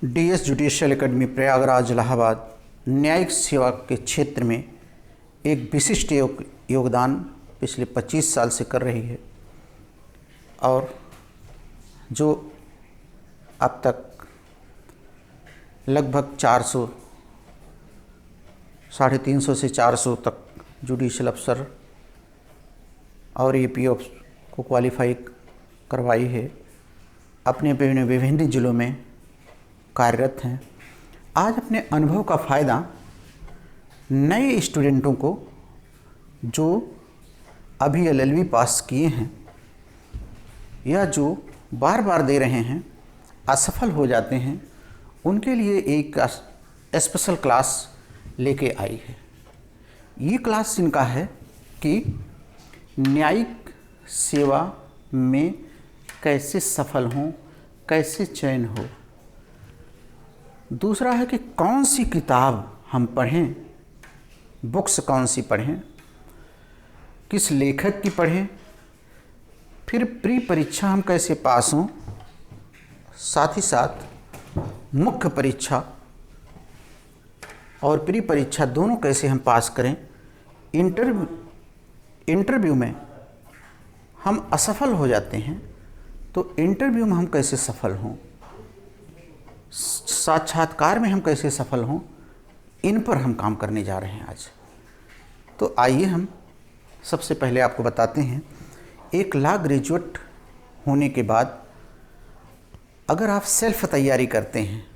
DS judicial academy Prayagraj Allahabad न्यायिक सेवा के क्षेत्र में एक विशिष्ट योगदान पिछले 25 साल से कर रही है और जो अब तक लगभग 400 350 से 400 तक जुडिशियल अफसर और एपीओ को क्वालिफाई करवाई है। अपने विभिन्न ज़िलों में कार्यरत हैं। आज अपने अनुभव का फ़ायदा नए स्टूडेंटों को जो अभी एलएलबी पास किए हैं या जो बार बार दे रहे हैं, असफल हो जाते हैं, उनके लिए एक स्पेशल क्लास लेके आई है। ये क्लास इनका है कि न्यायिक सेवा में कैसे सफल हों, कैसे चयन हो। दूसरा है कि कौन सी किताब हम पढ़ें, बुक्स कौन सी पढ़ें, किस लेखक की पढ़ें, फिर प्री परीक्षा हम कैसे पास हों, साथ ही साथ मुख्य परीक्षा और प्री परीक्षा दोनों कैसे हम पास करें। इंटरव्यू में हम असफल हो जाते हैं तो इंटरव्यू में हम कैसे सफल हों, साक्षात्कार में हम कैसे सफल हों, इन पर हम काम करने जा रहे हैं आज। तो आइए हम सबसे पहले आपको बताते हैं, एक लॉ ग्रेजुएट होने के बाद अगर आप सेल्फ तैयारी करते हैं,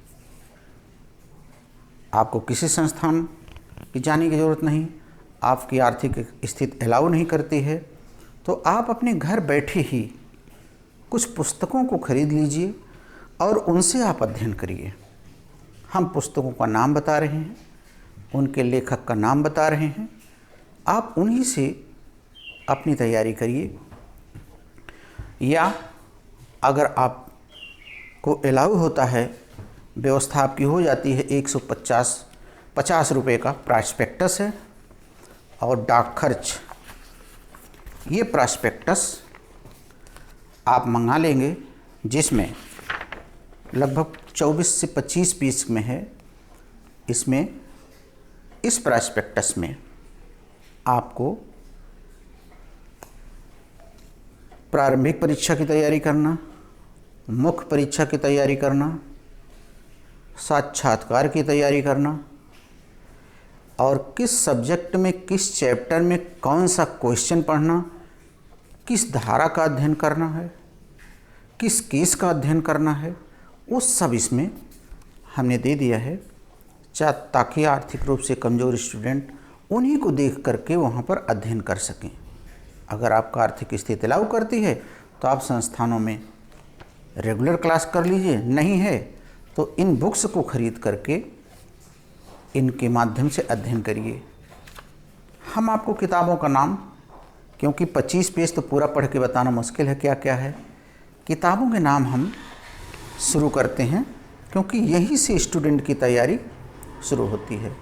आपको किसी संस्थान की जाने की ज़रूरत नहीं, आपकी आर्थिक स्थिति अलाउ नहीं करती है, तो आप अपने घर बैठे ही कुछ पुस्तकों को खरीद लीजिए और उनसे आप अध्ययन करिए। हम पुस्तकों का नाम बता रहे हैं, उनके लेखक का नाम बता रहे हैं, आप उन्हीं से अपनी तैयारी करिए। या अगर आपको अलाउ होता है, व्यवस्था आपकी हो जाती है, 150 रुपये का प्रॉस्पेक्टस है और डाक खर्च। ये प्रॉस्पेक्टस आप मंगा लेंगे, जिसमें लगभग 24 से 25 पीस में है। इसमें इस प्रॉस्पेक्टस में आपको प्रारंभिक परीक्षा की तैयारी करना, मुख्य परीक्षा की तैयारी करना, साक्षात्कार की तैयारी करना और किस सब्जेक्ट में, किस चैप्टर में कौन सा क्वेश्चन पढ़ना, किस धारा का अध्ययन करना है, किस केस का अध्ययन करना है, वो सब इसमें हमने दे दिया है, ताकि आर्थिक रूप से कमज़ोर स्टूडेंट उन्हीं को देख करके वहाँ पर अध्ययन कर सकें। अगर आपका आर्थिक स्थिति अलाउ करती है तो आप संस्थानों में रेगुलर क्लास कर लीजिए, नहीं है तो इन बुक्स को खरीद करके इनके माध्यम से अध्ययन करिए। हम आपको किताबों का नाम, क्योंकि 25 पेज तो पूरा पढ़ के बताना मुश्किल है क्या क्या है, किताबों के नाम हम शुरू करते हैं, क्योंकि यहीं से स्टूडेंट की तैयारी शुरू होती है।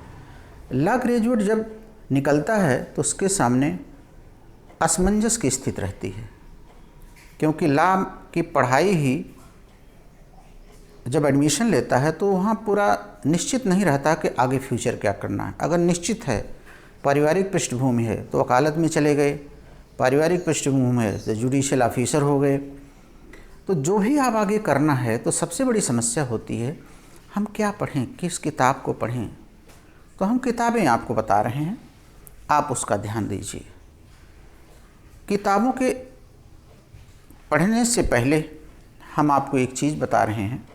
लॉ ग्रेजुएट जब निकलता है तो उसके सामने असमंजस की स्थिति रहती है, क्योंकि लॉ की पढ़ाई ही जब एडमिशन लेता है तो वहाँ पूरा निश्चित नहीं रहता कि आगे फ्यूचर क्या करना है। अगर निश्चित है, पारिवारिक पृष्ठभूमि है तो वकालत में चले गए, पारिवारिक पृष्ठभूमि है तो जुडिशियल ऑफिसर हो गए। तो जो भी आप आगे करना है, तो सबसे बड़ी समस्या होती है हम क्या पढ़ें, किस किताब को पढ़ें। तो हम किताबें आपको बता रहे हैं, आप उसका ध्यान दीजिए। किताबों के पढ़ने से पहले हम आपको एक चीज़ बता रहे हैं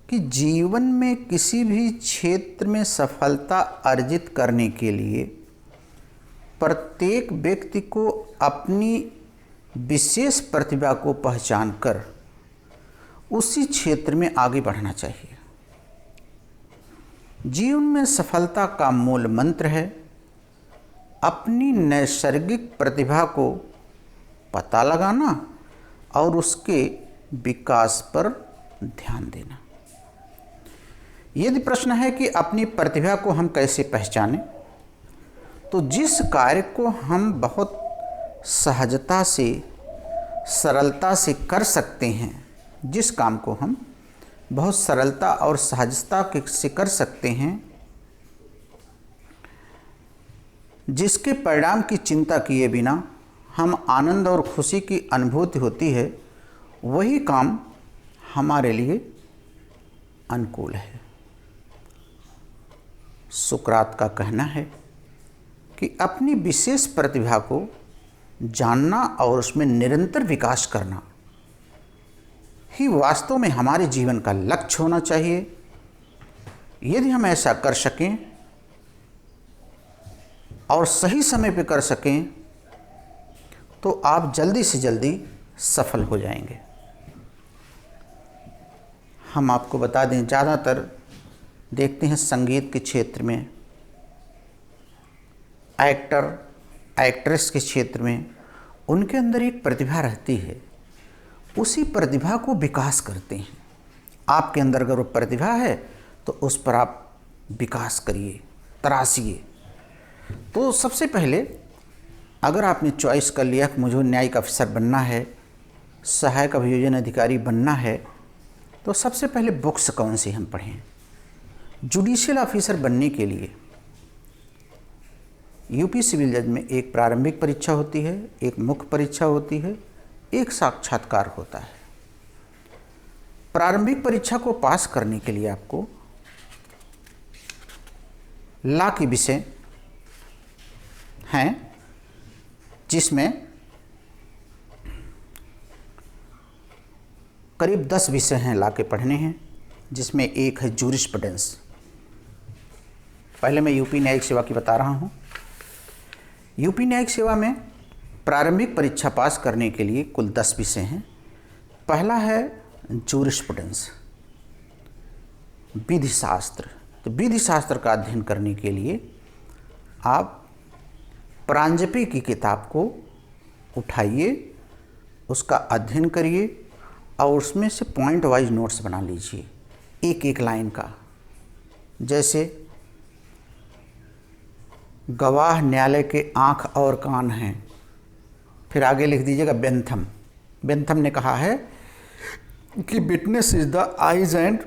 कि जीवन में किसी भी क्षेत्र में सफलता अर्जित करने के लिए प्रत्येक व्यक्ति को अपनी विशेष प्रतिभा को पहचान कर उसी क्षेत्र में आगे बढ़ना चाहिए। जीवन में सफलता का मूल मंत्र है अपनी नैसर्गिक प्रतिभा को पता लगाना और उसके विकास पर ध्यान देना। यदि प्रश्न है कि अपनी प्रतिभा को हम कैसे पहचानें, तो जिस कार्य को हम बहुत सहजता से, सरलता से कर सकते हैं, जिस काम को हम बहुत सरलता और सहजता से कर सकते हैं, जिसके परिणाम की चिंता किए बिना हम आनंद और खुशी की अनुभूति होती है, वही काम हमारे लिए अनुकूल है। सुकरात का कहना है कि अपनी विशेष प्रतिभा को जानना और उसमें निरंतर विकास करना ही वास्तव में हमारे जीवन का लक्ष्य होना चाहिए। यदि हम ऐसा कर सकें और सही समय पर कर सकें तो आप जल्दी से जल्दी सफल हो जाएंगे। हम आपको बता दें, ज़्यादातर देखते हैं संगीत के क्षेत्र में, एक्टर एक्ट्रेस के क्षेत्र में, उनके अंदर एक प्रतिभा रहती है, उसी प्रतिभा को विकास करते हैं। आपके अंदर अगर वो प्रतिभा है तो उस पर आप विकास करिए, तराशिए। तो सबसे पहले अगर आपने चॉइस कर लिया कि मुझे न्यायिक अफसर बनना है, सहायक अभियोजन अधिकारी बनना है, तो सबसे पहले बुक्स कौन सी हम पढ़ें। जुडिशियल ऑफिसर बनने के लिए यूपी सिविल जज में एक प्रारंभिक परीक्षा होती है, एक मुख्य परीक्षा होती है, एक साक्षात्कार होता है। प्रारंभिक परीक्षा को पास करने के लिए आपको लॉ के विषय हैं, जिसमें करीब 10 विषय हैं लॉ के पढ़ने हैं, जिसमें एक है जूरिस्प्रूडेंस। पहले मैं यूपी न्यायिक सेवा की बता रहा हूँ। यूपी न्यायिक सेवा में प्रारंभिक परीक्षा पास करने के लिए कुल 10 विषय हैं। पहला है जूरिस्प्रूडेंस, विधि शास्त्र। तो विधि शास्त्र का अध्ययन करने के लिए आप प्रांजपे की किताब को उठाइए, उसका अध्ययन करिए और उसमें से पॉइंट वाइज नोट्स बना लीजिए, एक एक लाइन का। जैसे गवाह न्यायालय के आँख और कान हैं, फिर आगे लिख दीजिएगा बेंथम। बेंथम ने कहा है कि witness is the eyes and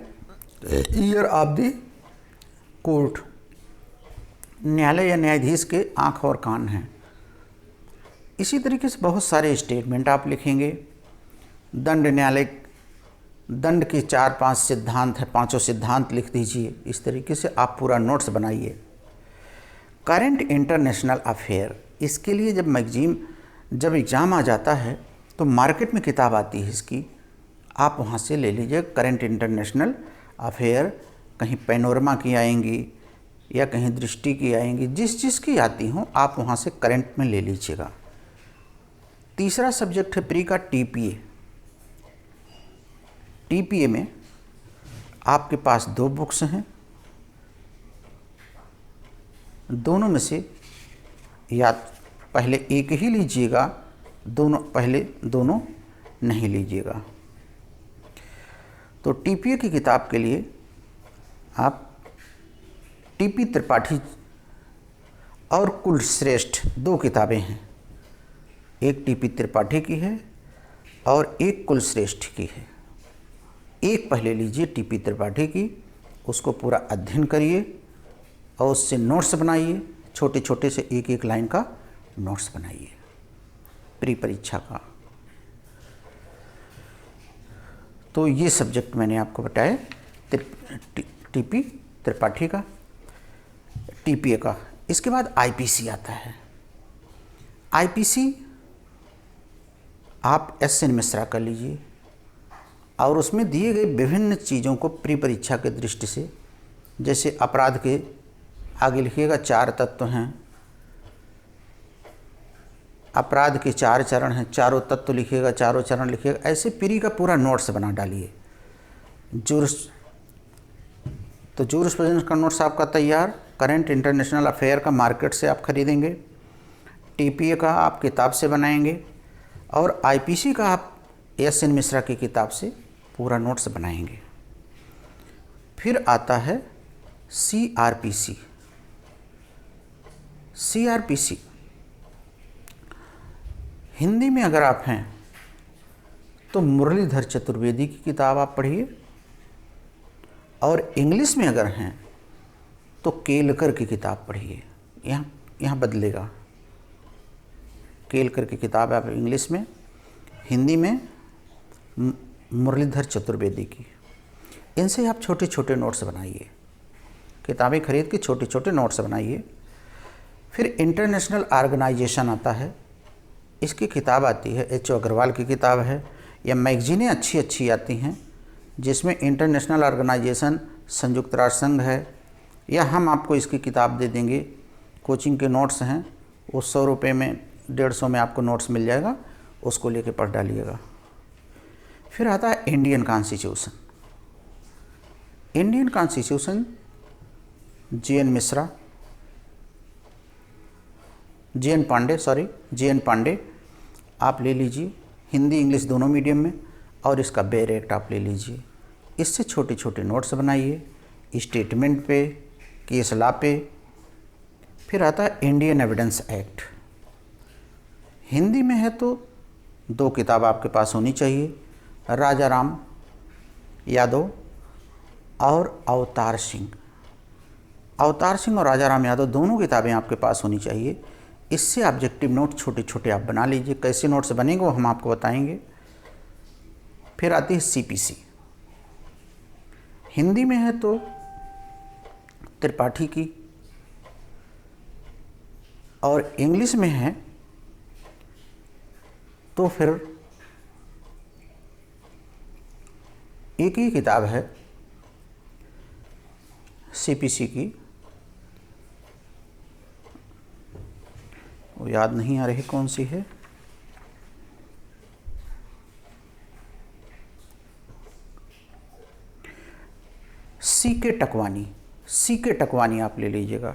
year of the court. न्यायालय या न्यायाधीश के आँख और कान हैं। इसी तरीके से बहुत सारे स्टेटमेंट आप लिखेंगे। दंड न्यायालय, दंड के 4-5 सिद्धांत हैं, 5 सिद्धांत लिख दीजिए। इस तरीके से आप पूरा नोट्स बनाइए। करंट इंटरनेशनल अफेयर, इसके लिए जब एग्ज़ाम आ जाता है तो मार्केट में किताब आती है इसकी, आप वहाँ से ले लीजिए। करंट इंटरनेशनल अफेयर, कहीं पैनोरमा की आएंगी या कहीं दृष्टि की आएंगी, जिस की आती हों आप वहाँ से करंट में ले लीजिएगा। तीसरा सब्जेक्ट है प्री का टीपीए। टीपीए में आपके पास 2 बुक्स हैं, दोनों में से या पहले एक ही लीजिएगा, दोनों नहीं लीजिएगा। तो टीपीए की किताब के लिए आप टीपी त्रिपाठी और कुलश्रेष्ठ 2 किताबें हैं, एक टीपी त्रिपाठी की है और एक कुलश्रेष्ठ की है। एक पहले लीजिए टीपी त्रिपाठी की, उसको पूरा अध्ययन करिए और उससे नोट्स बनाइए, छोटे छोटे से एक एक लाइन का नोट्स बनाइए प्री परीक्षा का। तो ये सब्जेक्ट मैंने आपको बताया, टीपी त्रिपाठी का, टीपीए का। इसके बाद आईपीसी आता है। आईपीसी आप एस.एन. मिश्रा कर लीजिए और उसमें दिए गए विभिन्न चीज़ों को प्री परीक्षा के दृष्टि से, जैसे अपराध के आगे लिखिएगा 4 तत्व हैं, अपराध के 4 चरण हैं, चारों तत्व लिखिएगा, चारों चरण लिखिएगा। ऐसे प्री का पूरा नोट्स बना डालिए। तो जूरिस्प्रूडेंस का नोट्स आपका तैयार। करंट इंटरनेशनल अफेयर का मार्केट से आप खरीदेंगे, टीपीए का आप किताब से बनाएंगे और आईपीसी का आप एस.एन. मिश्रा की किताब से पूरा नोट्स बनाएंगे। फिर आता है सीआरपीसी। सीआरपीसी हिंदी में अगर आप हैं तो मुरलीधर चतुर्वेदी की किताब आप पढ़िए। और इंग्लिश में अगर हैं तो केलकर की किताब पढ़िए, यहाँ बदलेगा। केलकर की किताब है आप इंग्लिश में, हिंदी में मुरलीधर चतुर्वेदी की। इनसे आप छोटे छोटे नोट्स बनाइए, किताबें खरीद के छोटे छोटे नोट्स बनाइए। फिर इंटरनेशनल ऑर्गेनाइजेशन आता है, इसकी किताब आती है, एच ओ अग्रवाल की किताब है, या मैगजीनें अच्छी अच्छी आती हैं जिसमें इंटरनेशनल ऑर्गेनाइजेशन, संयुक्त राष्ट्र संघ है, या हम आपको इसकी किताब दे देंगे। कोचिंग के नोट्स हैं, वो 100 रुपये में 150 में आपको नोट्स मिल जाएगा, उसको लेके पढ़ डालिएगा। फिर आता है Indian constitution. Indian constitution J N Pandey आप ले लीजिए, हिंदी इंग्लिश दोनों मीडियम में, और इसका बेयर एक्ट आप ले लीजिए। इससे छोटे छोटे नोट्स बनाइए, स्टेटमेंट पे, केस लॉ पे। फिर आता है इंडियन एविडेंस एक्ट। हिंदी में है तो 2 किताब आपके पास होनी चाहिए, राजा राम यादव और अवतार सिंह। अवतार सिंह और राजा राम यादव दोनों किताबें आपके पास होनी चाहिए। इससे ऑब्जेक्टिव नोट छोटे छोटे आप बना लीजिए। कैसे नोट्स बनेंगे वो हम आपको बताएंगे। फिर आती है CPC। हिंदी में है तो त्रिपाठी की, और इंग्लिश में है तो फिर एक ही किताब है CPC की, वो याद नहीं आ रही कौन सी है। CK टकवानी आप ले लीजिएगा।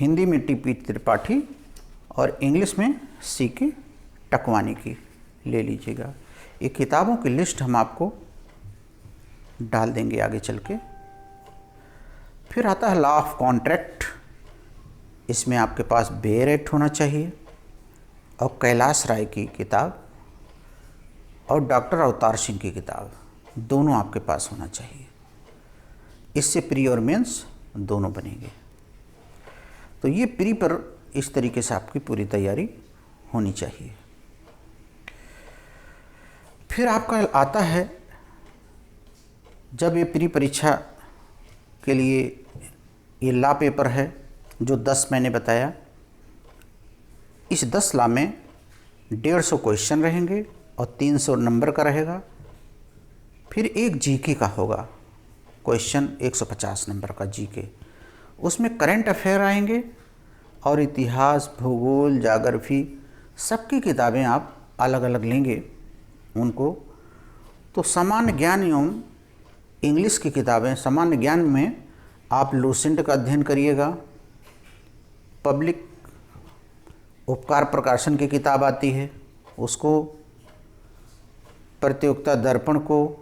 हिंदी में TP त्रिपाठी और इंग्लिश में CK टकवानी की ले लीजिएगा। ये किताबों की लिस्ट हम आपको डाल देंगे आगे चल के। फिर आता है लॉ ऑफ कॉन्ट्रैक्ट। इसमें आपके पास बेयर एक्ट होना चाहिए, और कैलाश राय की किताब और डॉक्टर अवतार सिंह की किताब दोनों आपके पास होना चाहिए। इससे प्री और मेंस दोनों बनेंगे। तो ये प्री पर इस तरीके से आपकी पूरी तैयारी होनी चाहिए। फिर आपका आता है, जब ये प्री परीक्षा के लिए ये लॉ पेपर है जो 10 मैंने बताया, इस 10 लॉ में 150 क्वेश्चन रहेंगे और 300 नंबर का रहेगा। फिर एक जीके का होगा क्वेश्चन, 150 नंबर का जीके। उसमें करंट अफेयर आएंगे और इतिहास, भूगोल, ज्योग्राफी सबकी किताबें आप अलग अलग लेंगे उनको। तो सामान्य ज्ञान एवं इंग्लिश की किताबें, सामान्य ज्ञान में आप लूसेंट का अध्ययन करिएगा, पब्लिक उपकार प्रकाशन की किताब आती है उसको, प्रतियोगिता दर्पण को,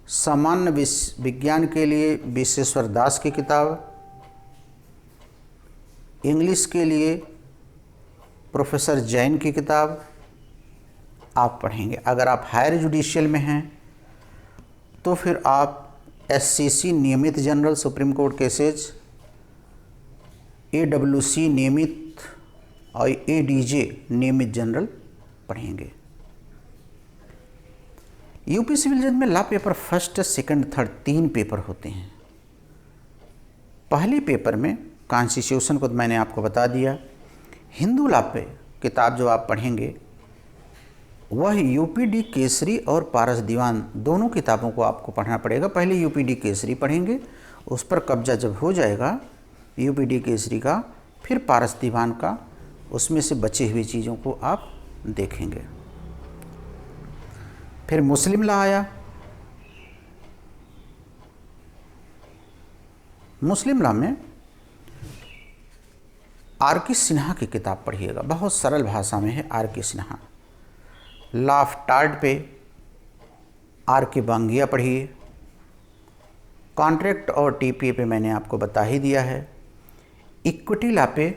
सामान्य विज्ञान के लिए विश्वेश्वर दास की किताब, इंग्लिश के लिए प्रोफेसर जैन की किताब आप पढ़ेंगे। अगर आप हायर जुडिशियल में हैं तो फिर आप SCC नियमित general supreme court cases, AWC नियमित और ADJ नियमित जनरल पढ़ेंगे। यूपी सिविल जज में law paper first, second, third 3 paper होते हैं। पहले पेपर में कॉन्स्टिट्यूशन को तो मैंने आपको बता दिया। हिंदू लॉ पे किताब जो आप पढ़ेंगे वह UPD केसरी और पारस दीवान दोनों किताबों को आपको पढ़ना पड़ेगा। पहले UPD केसरी पढ़ेंगे, उस पर कब्जा जब हो जाएगा UPD केसरी का, फिर पारस दीवान का, उसमें से बची हुई चीज़ों को आप देखेंगे। फिर मुस्लिम लॉ आया। मुस्लिम लॉ में RK सिन्हा की किताब पढ़िएगा, बहुत सरल भाषा में है RK Sinha. Law of tarred पे RK बांगिया पढ़िए। कॉन्ट्रैक्ट और TPA पे मैंने आपको बता ही दिया है। इक्विटी लॉ पे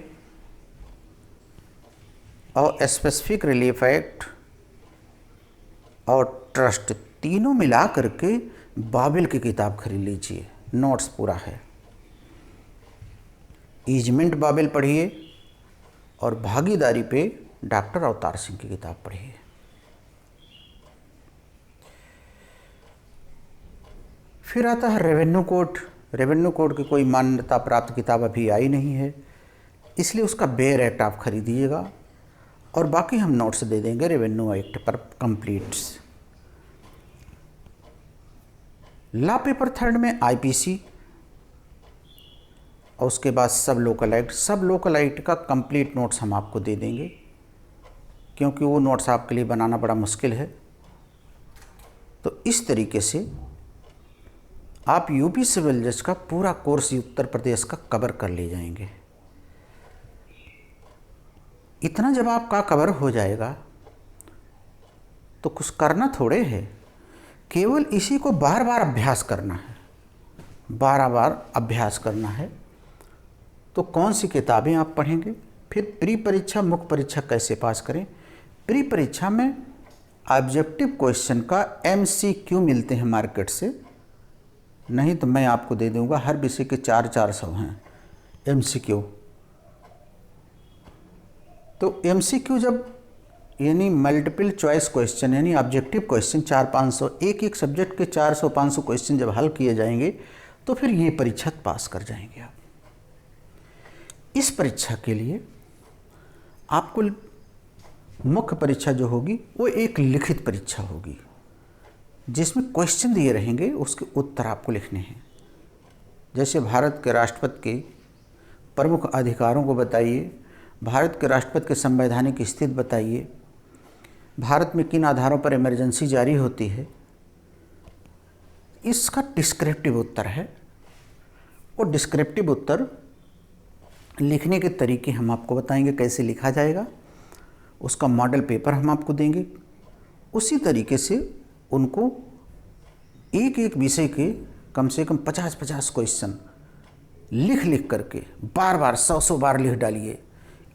और स्पेसिफिक रिलीफ एक्ट और ट्रस्ट तीनों मिला करके बाबिल की किताब खरीद लीजिए, नोट्स पूरा है। ईजमेंट बाबिल पढ़िए और भागीदारी पे डॉक्टर अवतार सिंह की किताब पढ़िए। फिर आता है रेवेन्यू कोड। रेवेन्यू कोड की कोई मान्यता प्राप्त किताब अभी आई नहीं है, इसलिए उसका बेयर एक्ट आप खरीदिएगा और बाकी हम नोट्स दे देंगे रेवेन्यू एक्ट पर कंप्लीट्स। लॉ पेपर थर्ड में आईपीसी और उसके बाद सब लोकल एक्ट। सब लोकल एक्ट का कंप्लीट नोट्स हम आपको दे देंगे, क्योंकि वो नोट्स आपके लिए बनाना बड़ा मुश्किल है। तो इस तरीके से आप यूपी सिविल जज का पूरा कोर्स उत्तर प्रदेश का कवर कर ले जाएंगे। इतना जब आपका कवर हो जाएगा तो कुछ करना थोड़े है, केवल इसी को बार बार अभ्यास करना है, बार बार अभ्यास करना है। तो कौन सी किताबें आप पढ़ेंगे, फिर प्री परीक्षा मुख्य परीक्षा कैसे पास करें। प्री परीक्षा में ऑब्जेक्टिव क्वेश्चन का MCQ मिलते हैं मार्केट से, नहीं तो मैं आपको दे दूंगा। हर विषय के 400 हैं MCQ। तो MCQ जब यानी मल्टीपल चॉइस क्वेश्चन यानी ऑब्जेक्टिव क्वेश्चन 400-500 एक सब्जेक्ट के 400-500 क्वेश्चन जब हल किए जाएंगे तो फिर ये परीक्षा पास कर जाएंगे आप। इस परीक्षा के लिए आपको मुख्य परीक्षा जो होगी वो एक लिखित परीक्षा होगी, जिसमें क्वेश्चन दिए रहेंगे, उसके उत्तर आपको लिखने हैं। जैसे भारत के राष्ट्रपति के प्रमुख अधिकारों को बताइए, भारत के राष्ट्रपति के संवैधानिक स्थिति बताइए, भारत में किन आधारों पर इमरजेंसी जारी होती है, इसका डिस्क्रिप्टिव उत्तर है। वो डिस्क्रिप्टिव उत्तर लिखने के तरीके हम आपको बताएंगे कैसे लिखा जाएगा, उसका मॉडल पेपर हम आपको देंगे। उसी तरीके से उनको एक एक विषय के कम से कम 50-50 क्वेश्चन लिख करके बार बार 100 बार लिख डालिए।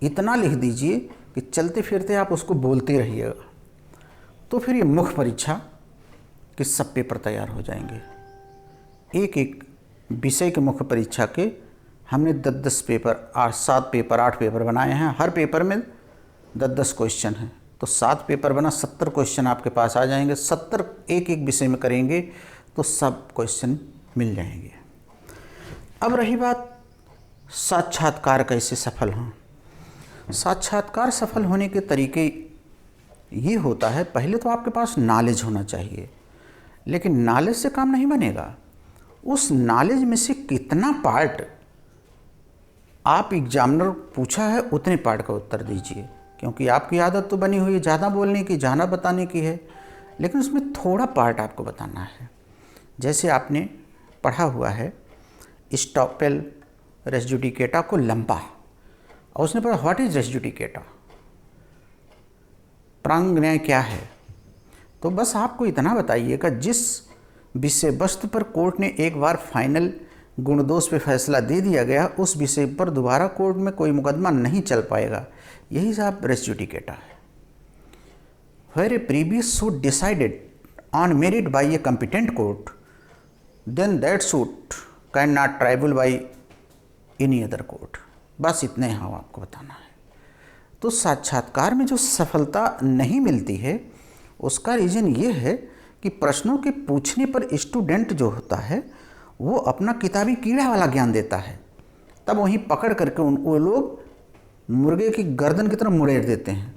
इतना लिख दीजिए कि चलते फिरते आप उसको बोलते रहिएगा, तो फिर ये मुख्य परीक्षा के सब पेपर तैयार हो जाएंगे। एक एक विषय के मुख्य परीक्षा के हमने 10-10 पेपर 7 पेपर 8 पेपर बनाए हैं। हर पेपर में 10-10 क्वेश्चन हैं, तो 7 पेपर बना 70 क्वेश्चन आपके पास आ जाएंगे। 70 एक एक विषय में करेंगे तो सब क्वेश्चन मिल जाएंगे। अब रही बात साक्षात्कार कैसे सफल हों। साक्षात्कार सफल होने के तरीके ये होता है, पहले तो आपके पास नॉलेज होना चाहिए, लेकिन नॉलेज से काम नहीं बनेगा। उस नॉलेज में से कितना पार्ट आप एग्जामिनर पूछा है उतने पार्ट का उत्तर दीजिए, क्योंकि आपकी आदत तो बनी हुई है ज़्यादा बोलने की, ज़्यादा बताने की है, लेकिन उसमें थोड़ा पार्ट आपको बताना है। जैसे आपने पढ़ा हुआ है स्टॉपेल रेस जुडिकेटा को लंबा, और उसने पढ़ा व्हाट इज रेस जुडिकेटा, प्रांग न्याय क्या है। तो बस आपको इतना बताइएगा, जिस विषय वस्तु पर कोर्ट ने एक बार फाइनल गुण दोष पे फैसला दे दिया गया, उस विषय पर दोबारा कोर्ट में कोई मुकदमा नहीं चल पाएगा, यही साहब रेस जुडिकेटा है। Where a previous suit decided on merit by a competent court, then that suit can not tribal by any other court. बस इतने यहाँ आपको बताना है। तो साक्षात्कार में जो सफलता नहीं मिलती है उसका रीज़न ये है कि प्रश्नों के पूछने पर स्टूडेंट जो होता है वो अपना किताबी कीड़ा वाला ज्ञान देता है, तब वहीं पकड़ करके वो लोग मुर्गे की गर्दन की तरफ मुड़ेड़ देते हैं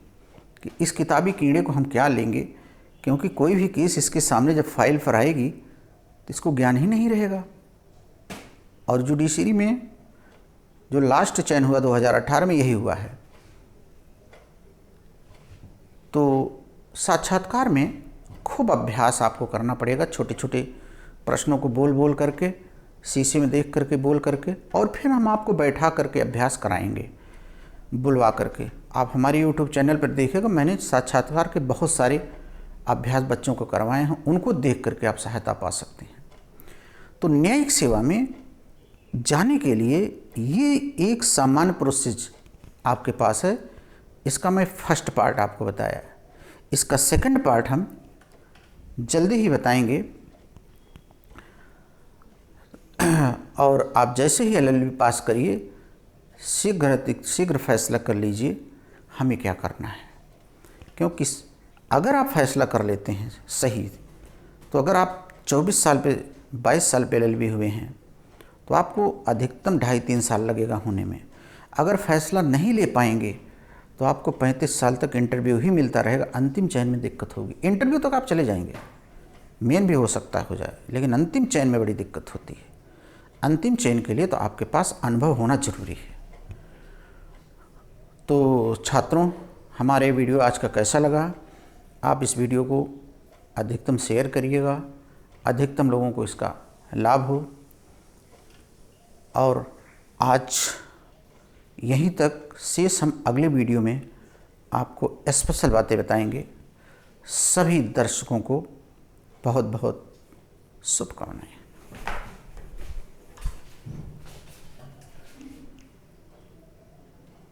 कि इस किताबी कीड़े को हम क्या लेंगे, क्योंकि कोई भी केस इसके सामने जब फाइल पर आएगी तो इसको ज्ञान ही नहीं रहेगा। और जुडिशरी में जो लास्ट चयन हुआ 2018 में यही हुआ है। तो साक्षात्कार में खूब अभ्यास आपको करना पड़ेगा, छोटे छोटे प्रश्नों को बोल बोल करके, शीशे में देख करके बोल करके, और फिर हम आपको बैठा करके अभ्यास कराएंगे बुलवा करके। आप हमारे YouTube चैनल पर देखिएगा, मैंने साक्षात्कार के बहुत सारे अभ्यास बच्चों को करवाए हैं, उनको देख करके आप सहायता पा सकते हैं। तो न्यायिक सेवा में जाने के लिए ये एक सामान्य प्रोसेस आपके पास है। इसका मैं फर्स्ट पार्ट आपको बताया, इसका सेकंड पार्ट हम जल्दी ही बताएंगे और आप जैसे ही LLB पास करिए शीघ्र फैसला कर लीजिए हमें क्या करना है। क्योंकि अगर आप फैसला कर लेते हैं सही, तो अगर आप 22 साल पे LLB हुए हैं तो आपको अधिकतम 2.5-3 साल लगेगा होने में। अगर फैसला नहीं ले पाएंगे तो आपको 35 साल तक इंटरव्यू ही मिलता रहेगा, अंतिम चयन में दिक्कत होगी। इंटरव्यू तक आप चले जाएंगे, मेन भी हो सकता है हो जाए, लेकिन अंतिम चयन में बड़ी दिक्कत होती है। अंतिम चयन के लिए तो आपके पास अनुभव होना जरूरी है। तो छात्रों, हमारे वीडियो आज का कैसा लगा? आप इस वीडियो को अधिकतम शेयर करिएगा, अधिकतम लोगों को इसका लाभ हो। और आज यहीं तक, शेष हम अगले वीडियो में आपको स्पेशल बातें बताएंगे। सभी दर्शकों को बहुत बहुत शुभकामनाएं।